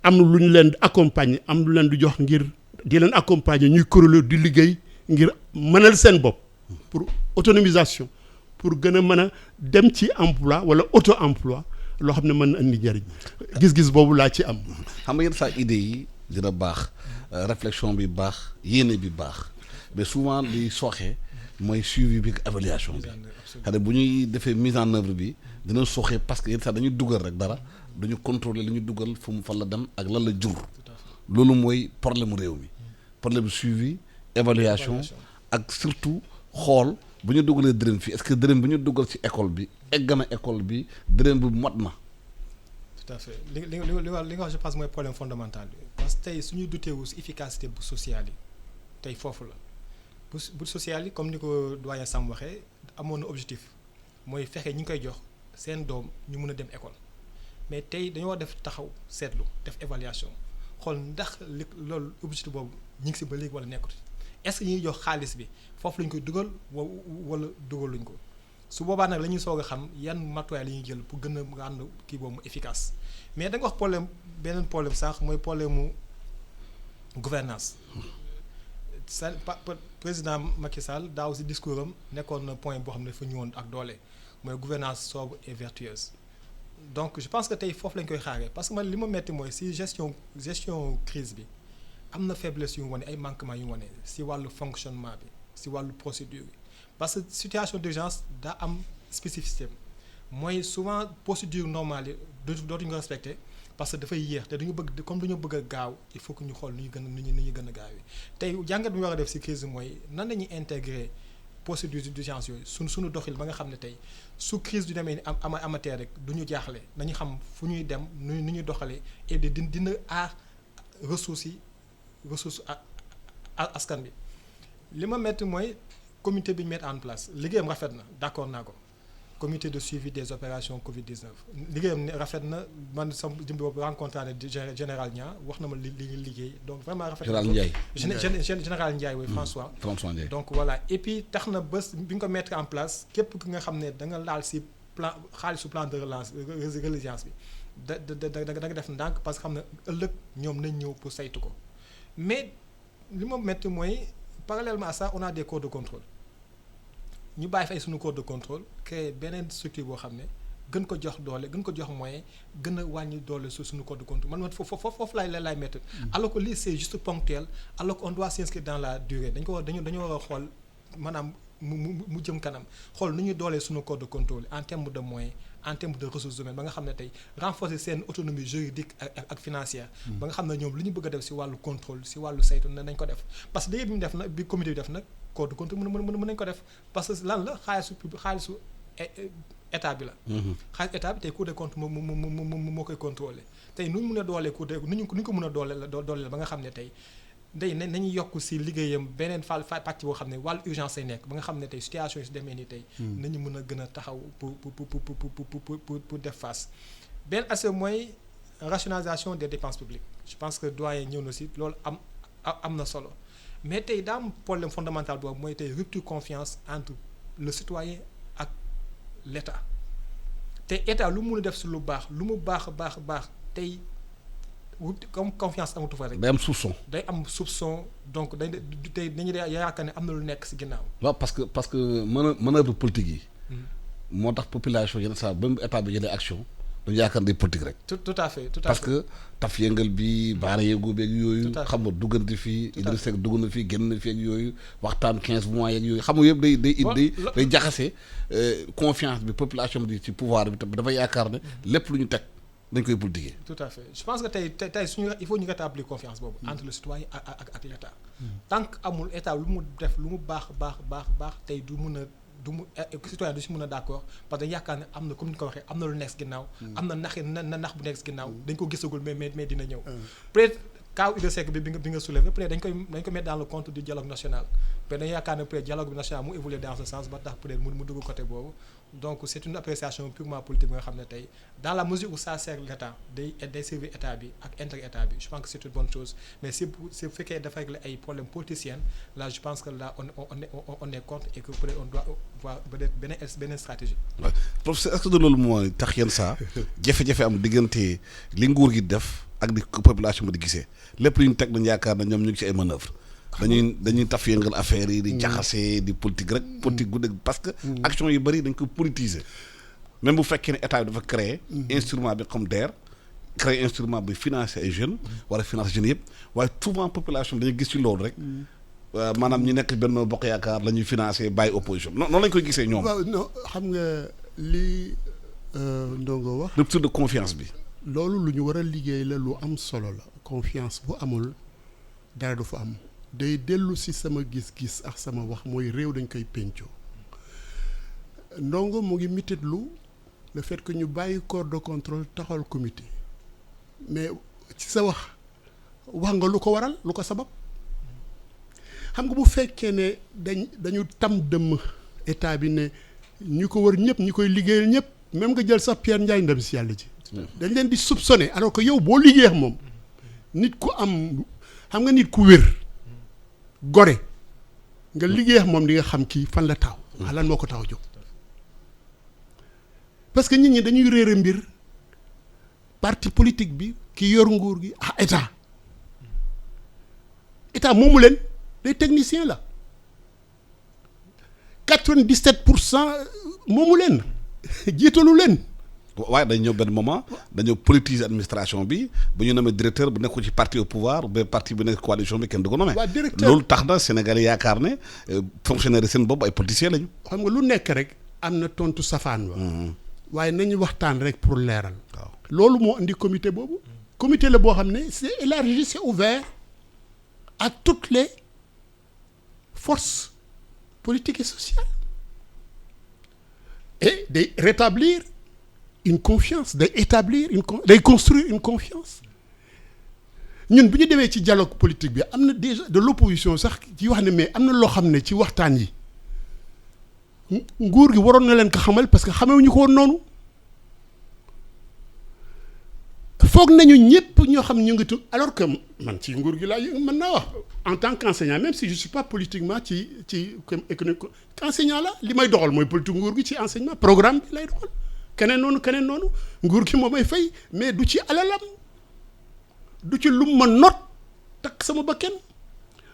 am lu ñu leen accompagner am lu leen di jox ngir di leen accompagner ñuy kuréel di liggéey ngir mënal seen bopp pour autonomisation pour gën a mën a dem ci emploi wala auto emploi loo xam ne mën na indi njëriñ gis-gis boobu laa ci am. xam nga yenn saa idée yi dina baax réflexion bi baax yéene bi baax mais souvent li sooxe mooy suivi bi ak évaluation bi xam ne bu ñuy defee mise en œuvre bi dina sooxe parce que yenn saa dañuy dugal rek dara duñu contrôler li ñu dugal fu mu fan la dem ak lan la jur loolu mooy problème réew mi problème suivi évaluation ak surtout xool bu ñu dugalee dërëm fii est-ce que dërëm bi ñu dugal ci école bi egg na école bi dërëm bi mot na. tout à fait li nga wax je pense mooy problème fondamental bi d'urgence tey suñu duteewu si efficacité bu sociale yi tey foofu la bu social yi comme ni ko doyen Sam waxee amoon na objectif mooy fexe ñi ngi koy jox seen doom ñu mën a dem école mais tey dañoo def taxaw seetlu def évaluation xool ndax li loolu objectif boobu ñu ngi si ba léegi wala nekkut est-ce que ñuy jox xaalis bi foofu lañ koy dugal wala dugaluñ ko su boobaa nag la ñuy soog a xam yan matuwaay la ñuy jël pour gën a rendre kii boobu mu efficace mais da nga wax problème beneen problème sax mooy problème mu gouvernance sa président Macky Sall daaw si discours am nekkoon na point boo xam ne dafa ñëwoon ak doole mooy gouvernance sobre et vertueuse donc je pense que tey foofu lañ koy xaaree parce que man li ma metti mooy si gestion crise bi am na faiblesse yu mu wane ay manquements yu mu wane si wàllu fonctionnement bi si wàllu procédure bi parce que situation d'urgence daa am spécificité mooy souvent procédure normale yi dootuñu ko respecté parce que dafay yéex te dañu bëgg comme dañoo bëgg a gaaw il faut que ñu xool nu ñu gën a gaawee tey jàngat bi ñu war a def si crise mooy nan la ñuy intégrer procédure d'urgence yooyu suñu doxil ba nga xam ne tey su crise du demee ni amatee rek du ñu jaaxle nañu xam fu ñuy dem nu ñuy doxalee et dina aar ressources askan bi li ma metti mooy comité bi ñu mettre en place liggéeyam rafet na d'accord naa ko comité de suivi des opérations Covid-19 liggéeyam rafet na man sama jëm boobu rencontré na général Niang wax na ma li liggéey donc vraiment rafet na général Ndiaye oui François Ndiaye donc voilà et puis tax na bés bi nga ko mettre en place képp ki nga xam ne da nga laal si plan xaalisu plan de relance résilience bi da nga def ndànk parce que xam ne ëllëg ñoom nañ ñëw pour saytu ko mais li ma metti mooy parallèlement à ça on a des corps de contrôle ñu bàyyi fay suñu corps de contrôle créer beneen structure boo xam ne gën ko jox doole gën ko jox moyen gën a wàññi doole suñu corps de contrôle man foofu laay mettre alors que lii c'est juste ponctuel alors qu'on doit s'inscrire dans la durée dañoo war a xool maanaam mu jëm kanam xool nu ñuy doolee suñu corps de contrôle en termes de moyens en termes de ressources humaines ba nga xam ne tey renforcer seen autonomie juridique ak financière ba nga xam ne ñoom li ñu bëgg a def si wàllu contrôle si wàllu saytu nañ ko def parce que liggéey bi mu def nag bi comité bi def nag corps de contrôle mën nañ ko def parce que lan la xaalisu état bi la xaalis état bi tey Cour des comptes moo koy contrôler tey nu ñu mën a doolee Cour des nu ñu ko mën a doole ba nga xam ne tey nañu yokk si liggéeyam beneen pàcc boo xam ne wàllu urgence ay nekk ba nga xam ne tey situation yi si demee nii tey nañu mën a gën a taxaw pour def face benn aspect mooy rationalisation des dépenses publiques je pense que doyen ñëw na si loolu am na solo mais tey daa am problème fondamental boobu mooy tey rupture confiance entre le citoyen ak l'État te État lu mu mën a def si lu baax lu mu baax tey comme confiance amatu fa rek. day am soupçon donc dañuy yaakaar ne am na lu nekk si ginnaaw. waaw parce que manœuvre politique yi. moo tax population yenn saa ba état bi jëlee action dañu yaakaar ne politique rek. tout à fait parce que taf yëngal bi baara yëngu beeg yooyu. xam nga duggante fii Idriss Seck dugg na fii génn na fii ak yooyu waxtaan 15 mois yeeg yooyu xam nga yëpp day jaxase confiance bi population bi ci pouvoir bi dafa yaakaar ne lépp lu ñu teg. dañ koy politiquer. tout à fait je pense que tey suñu il faut ñu rétablir confiance boobu. entre le citoyen ak l'État. tant que amul État lu mu def lu mu baax tey du citoyen du si mën a d'accord parce que dañu yaakaar ne am na comme ni ko waxee am na lu nekk ginnaaw. am na nax bu nekk ginnaaw dañ ko gisagul mais dina ñëw. peut-être cas Idrissa Seck bi nga soulever peut-être dañ ko mettre dans le compte du dialogue national peut-être dañu yaakaar ne peut-être dialogue national mu évoluer dans ce sens ba tax peut-être mu dugg côté boobu. donc c'est une appréciation purement politique bi nga xam ne tey dans la mesure où ça sert l'État day servir État bi ak intérêt État bi je pense que c'est une bonne chose mais si fekkee dafa régler ay problèmes politiciens là je pense que là on est contre et que peut-être on doit voir peut-être beneen stratégie. waaw professeur est-ce que loolu mooy tax yenn saa jafe-jafe am diggante li nguur gi def ak di population bi di gisee lépp lu ñu teg dañu yaakaar na ñoom ñu ngi ci ay manœuvres. dañuy taf yëngal affaire yi di jaxase di politique rek politique gu dëgg parce que action yu bëri dañ ko politiser même bu fekkee ne état bi dafa créer instrument bi comme DER créer instrument bi financer ay jeunes wala financer jeunes yëpp waaye souvent population bi dañuy gis ci loolu rek maanaam ñu nekk Benno Bokk Yaakaar la ñuy financer bàyyi opposition noonu lañ koy gisee ñoom. waaw non xam nga li Ndongo wax. rupture de confiance bi. loolu lu ñu war a liggéey la lu am solo la confiance bu amul dara du fa am. day dellu si sama gis-gis ak sama wax mooy réew dañ koy pencoo Ndongo mu ngi mititlu le fait que ñu bàyyi corps de contrôle taxal comité mais ci sa wax wax nga lu ko waral lu ko sabab xam nga bu fekkee ne dañu tam dëmm état bi ne ñu ko wër ñëpp ñi koy liggéeyal ñëpp même nga jël sax Pierre Ndiaye ndem si yàlla ji dañ leen di soupçonner alors que yow boo liggéey ak moom nit ku am xam nga nit ku wér gore nga liggéey ak moom di nga xam kii fan la taw lan moo ko taw jóg parce que nit ñi dañuy réere mbir parti politique bi ki yor nguur gi état moomu leen des techniciens la 97% moomu leen jiitalu leen. waaye dañ ñëw benn moment dañoo politiser administration bi bu ñu nommé directeur bu nekk ci parti au pouvoir ba parti bu nekk coalition bi kenn du ko nommé. waa directeur loolu tax na Sénégalais yaakaar ne fonctionnaire seen bopp ay politiciens lañu. xam nga lu nekk rek am na tontu safaan wa waaye nañu waxtaan rek pour leeral. waaw loolu moo indi comité boobu. comité la boo xam ne c'est élargi, c'est ouvert à toutes les forces politiques et sociales et de rétablir une confiance day construire une confiance ñun bu ñu demee ci dialogue politique bi am na déjà de l'opposition sax ci wax ne mais am na loo xam ne ci waxtaan yi nguur gi waroon na leen ko xamal parce que xamewuñu ko woon noonu foog nañu ñëpp ñoo xam ñu ngi tu alors que man ci nguur gi laa mën naa wax en tant qu'enseignant même si je suis pas politiquement ci économique enseignant la li may doxal mooy politique nguur gi ci enseignement programme bi lay doxal keneen noonu nguur gi moo may fay mais du ci alalam du ci lu ma not takk sama bakkan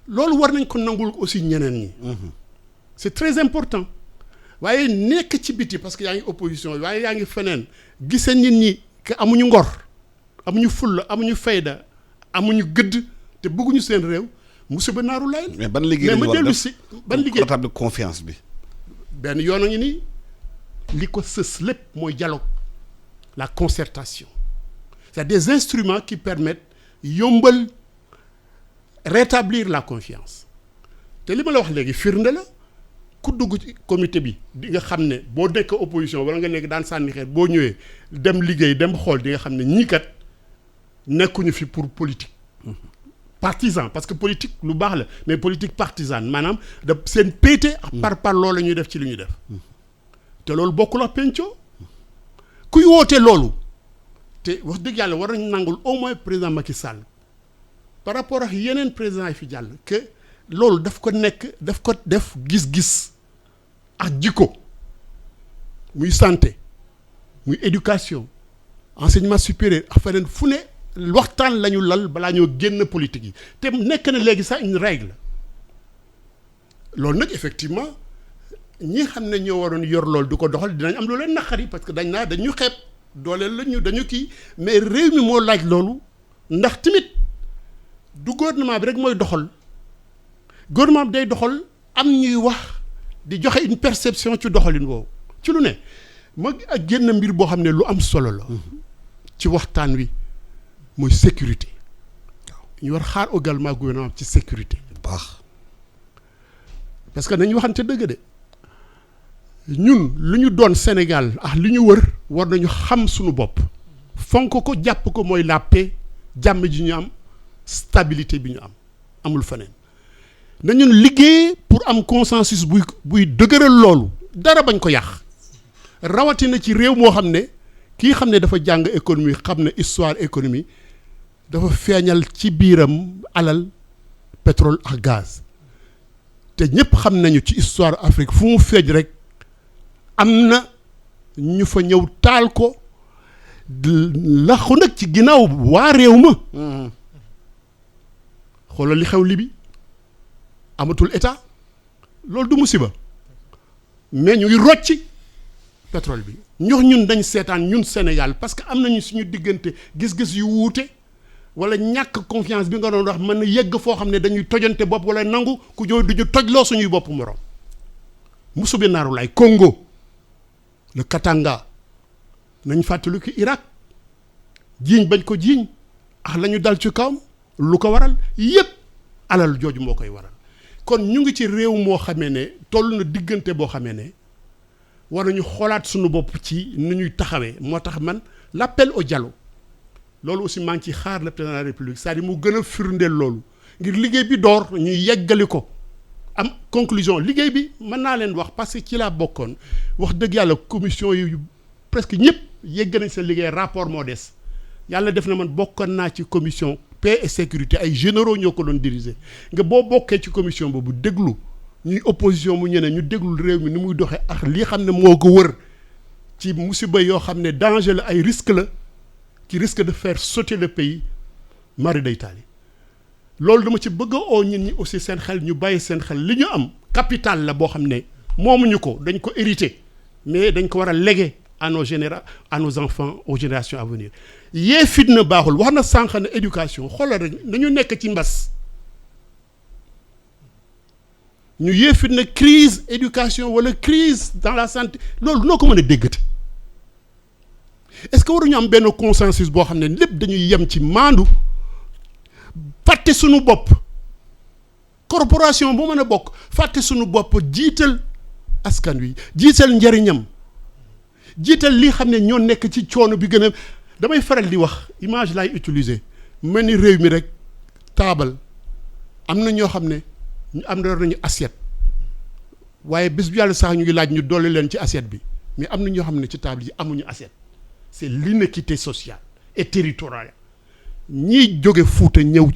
loolu war nañ ko nangul aussi ñeneen ñi c'est très important waaye nekk ci biti parce que yaa ngi opposition waaye yaa ngi feneen gisee nit ñi que amuñu ngor amuñu fulla amuñu fayda amuñu gëdd te bëgguñu seen réew musiba naaru lay mais ban liggéey mais ma dellu si ban liggéey rétablir confiance bi benn yoon a ngi nii li ko sës lépp mooy dialogue la concertation c'est des instruments qui permettent yombal rétablir la confiance te li ma la wax léegi firnde la ku dugg ci comité bi di nga xam ne boo nekk opposition wala nga nekk daan sànni xeet boo ñëwee dem liggéey dem xool di nga xam ne ñii kat nekkuñu fi pour politique partisan parce que politique lu baax la mais politique partisane maanaam da seen péete par loolu la ñuy def ci li ñuy def te loolu bokkul ak penco kuy woote loolu te wax dëgg yàlla war nañu nangul au moins président Macky Sall par rapport ak yeneen président yi fi jàll que loolu daf ko def gis-gis ak jikko muy santé muy éducation enseignement supérieur ak feneen fu ne waxtaan la ñu lal balaa ñoo génn politique yi te nekk na léegi sax une règle loolu nag effectivement ñi xam ne ñoo waroon yor loolu du ko doxal dinañ am lu leen naqari parce que dañu xeeb dooleel la dañu kii mais réew mi moo laaj loolu ndax tamit du gouvernement bi rek mooy doxal gouvernement bi day doxal am ñuy wax di joxe une perception ci doxalin woowu ci lu ne ma ak génn mbir boo xam ne lu am solo la ci waxtaan wi mooy sécurité ñu war xaar également gouvernement ci sécurité baax parce que nañu waxante dëgg de ñun lu ñu doon Sénégal ak li ñu wër war nañu xam suñu bopp fonk ko jàpp ko mooy la paix jàmm ji ñu am stabilité bi ñu am amul feneen nañu liggéey pour am consensus buy dëgëral loolu dara bañ ko yàq rawatina ci réew moo xam ne kii xam ne dafa jàng économie xam ne histoire économie dafa feeñal ci biiram alal pétrole ak gaz te ñëpp xam nañu ci histoire Afrique fu mu feeñ rek am na ñu fa ñëw taal ko laxu nag ci ginnaaw waa réew ma xoolal li xew Libi amatul état loolu du musiba mais ñu ngi rocci pétrole bi ñun dañ seetaan ñun Sénégal parce que am nañu suñu diggante gis-gis yu wuute wala ñàkk confiance bi nga doon wax mën na yegg foo xam ne dañuy tojante bopp wala nangu ku ñëw duñu tojloo suñuy bopp moroom musubi naaru lay Congo le Katanga nañ fàttali ko Irak jiiñ bañ ko jiiñ ak la ñu dal ci kawam lu ko waral yépp alal jooju moo koy waral kon ñu ngi ci réew moo xamee ne toll na diggante boo xamee ne war nañu xoolaat suñu bopp ci ni ñuy taxawee moo tax man l'appel au dialogue loolu aussi maa ngi ci xaar le président de la république c'est-à-dire mu gën a firndeel loolu ngir liggéey bi door ñu yeggali ko am conclusion liggéey bi mën naa leen wax parce que ci laa bokkoon wax dëgg yàlla commission yu presque ñëpp yegg nañ seen liggéey rapport moo des yàlla def na man bokkoon naa ci commission paix et sécurité ay généraux ñoo ko doon diriger nga boo bokkee ci commission boobu déglu ñuy opposition mu ñeneen ñu déglu réew mi ni muy doxee ak li xam ne moo ko wër ci musiba yoo xam ne danger la ay risque la qui risque de faire sauter le pays mari day taali loolu dama ci bëgg a oo ñun ñi aussi seen xel ñu bàyyi seen xel li ñu am capital la boo xam ne moomuñu ko dañ ko hérité mais dañ ko war a léguer à nos enfants aux générations à venir yee fitna baaxul wax na sànq ne éducation xoolal rek dañu nekk ci mbas ñu yee fitna crise éducation wala crise dans la santé loolu noo ko mën a déggate est-ce que waruñu am benn consensus boo xam ne lépp dañuy yem ci maandu fàtte suñu bopp corporation bu mën a bokk fàtte suñu bopp jiital askan wi jiital njariñam jiital li xam ne ñoo nekk ci coono bi gën a damay faral di wax image laay utiliser mel ni réew mi rek taabal am na ñoo xam ne ñu am na nañu assiette waaye bés bu yàlla sax ñu ngi laaj ñu dolli leen ci assiette bi mais am na ñoo xam ne ci table yi amuñu assiette c'est l'inéquité sociale et territoriale ñii jóge Fuuta ñëw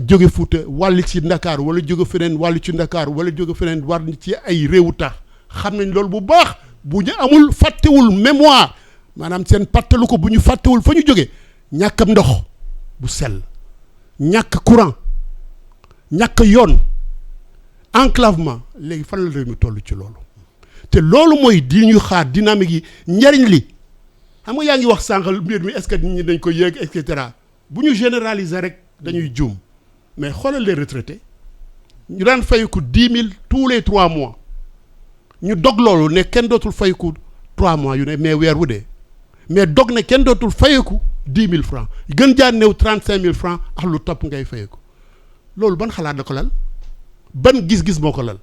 jóge Fuuta wàll ci Ndakaaru wala jóge feneen wàll ci Ndakaaru wala jóge feneen war ci ay réewu tax xam nañ loolu bu baax bu ñu amul fàttewul mémoire maanaam seen fàttalu ko bu ñu fàttewul fa ñu jóge ñàkkam ndox bu sell ñàkk courant ñàkk yoon enclavement léegi fan la réew mi toll ci loolu te loolu mooy di ñu xaar dynamique yi njariñ li xam nga yaa ngi wax sànqal mbir mi est-ce que nit ñi dañ ko yéeg et cetera bu ñu généraliser rek dañuy juum mais xoolal les retraités ñu daan fayeku 10 000 tous les 3 mois ñu dog loolu ne kenn dootul fayeku 3 mois yu ne mais weer wu dee mais dog ne kenn dootul fayeku 10 000 francs gën jaa néew 35 000 francs ak lu topp ngay fayeku loolu ban xalaat la ko lal ban gis-gis moo ko lal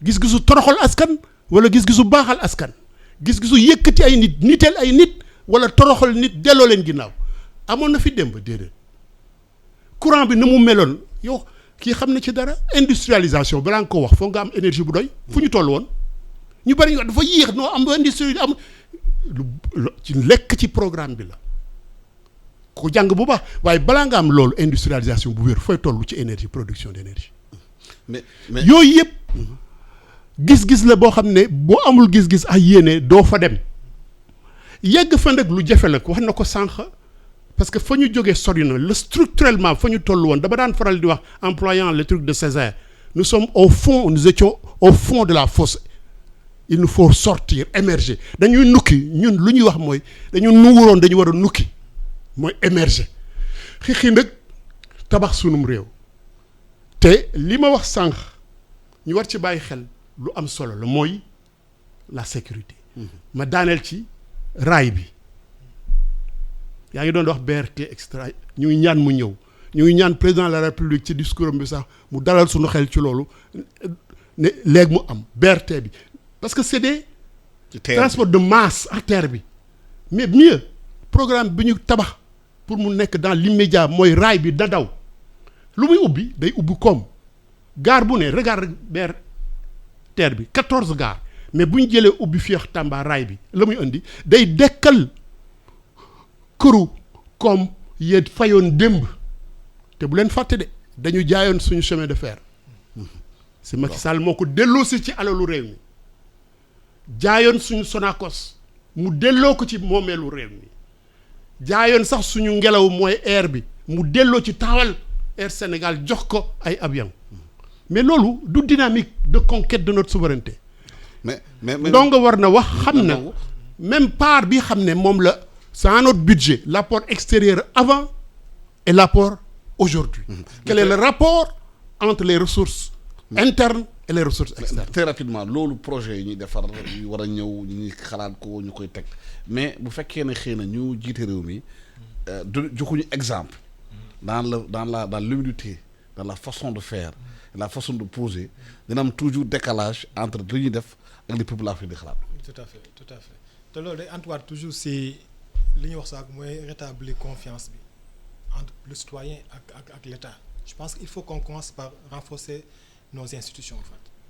gis-gisu toroxal askan wala gis-gisu baaxal askan gis-gisu yëkkati ay nit niteel ay nit wala toroxal nit delloo leen ginnaaw amoon na fi démb déedéet courant bi ni mu meloon yow kii xam na ci dara industrialisation balaa nga ko wax foog nga am énergie bu doy fu ñu toll woon ñu bari ñu dafa yéex noo am industrie am lu ci lekk ci programme bi la ko jàng bu baax waaye balaa nga am loolu industrialisation bu wér fooy toll ci énergie production d'énergie mais yooyu yëpp gis-gis la boo xam ne boo amul gis-gis ak yéene doo fa dem yegg fa nag lu jafe la wax na ko sànq parce que fa ñu jógee sori na le structurellement fa ñu toll woon dama daan faral di wax employant le truc de Césaire nous sommes au fond nous étions au fond de la fosse il nous faut sortir émerger dañuy nukki ñun lu ñuy wax mooy dañu nuwuroon dañu war a nukki mooy émerger xixi nag tabax sunum réew te li ma wax sànq ñu war ci bàyyi xel lu am solo la mooy la sécurité ma daaneel ci raay bi yaa ngi doon wax BRT extra ñu ngi ñaan mu ñëw ñu ngi ñaan président de la république ci discours am bi sax mu dalal suñu xel ci loolu ne léegi mu am BRT bi parce que c'est des transport de masse à terre bi mais mieux programme bi ñu tabax pour mu nekk dans l'immédiat mooy raay bi da daw lu muy ubbi day ubbi koom gare bu ne regarde BRT bi 14 gares mais bu ñu jëlee ubbi fii ak Tamba raay bi la muy indi day dekkal këru comme yéen fayoon démb te bu leen fàtte de dañu jaayoon suñu chemin de fer si Macky Sall moo ko delloosi ci alalu réew mi jaayoon suñu Sonacos mu delloo ko ci moomeelu réew mi jaayoon sax suñu ngelaw mooy air bi mu delloo ci taawal Air Sénégal jox ko ay avion mais loolu du dynamique de conquête de notre souveraineté mais donc war na wax xam na même part bi xam ne moom la c'est dans notre budget l'apport extérieur avant et l'apport aujourd'hui quel est le rapport entre les ressources internes et les ressources externes très rapidement loolu projet yi ñuy defar yu war a ñëw ñu xalaat ko ñu koy teg mais bu fekkee ne xëy na ñu jiite réew mi du joxuñu exemple dans l'humilité dans la façon de faire la façon de poser dina am toujours décalage entre li ñuy def ak li population di xalaat. tout à fait te loolu day antuwaat toujours si li ñuy wax sax mooy rétablir confiance bi entre le citoyen ak l'État. Je pense qu'il faut qu'on commence par renforcer nos institutions en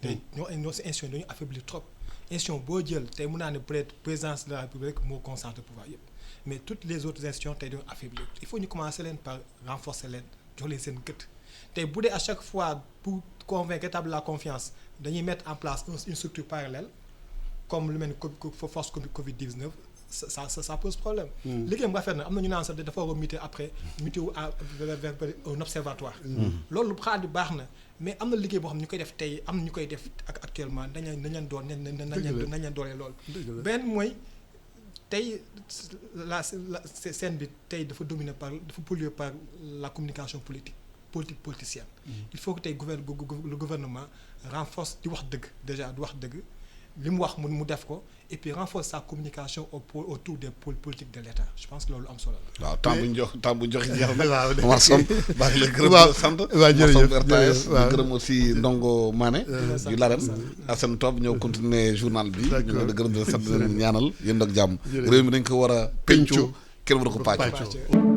fait. Nos institutions dañu affaiblir trop. Institution boo jël tey mun naa ne peut-être présidence de la République moo concentre pouvoir yëpp mais toutes les autres institutions tey dañu affaiblir. Il faut ñu commencer leen par renforcer leen jox leen seen gët tey bu dee à chaque fois pour convaincre établir la confiance dañuy mettre en place une structure parallèle comme lu mel ni force Covid-19 ça pose problème. liggéeyam rafet na am na ñu naan sax dafa war a muter après muter vers un observatoire. loolu xalaat bi baax na mais am na liggéey boo xam ne ñu koy def tey am na ñu koy def actuellement nañ leen doole lool. benn mooy tey la scène bi tey dafa pollué par la communication politicienne. Il faut que tey le gouvernement renforce di wax dëgg déjà di wax dëgg li mu wax mu def ko et puis renforce sa communication autour des politiques de l'État. Je pense que loolu am solo la. waaw temps bu joxe jeex na. Omar Samb baax la gërëm di sant. waaw jërëjëf RTS di gërëm aussi Ndongo Mané. di Larem Assane Top ñëw continuer journal bi. ñu ngi leen di gërëm di sant leen ñaanal yéen ak jàmm. réew mi dañ ko war a pencoo kenn war ko pàccoo.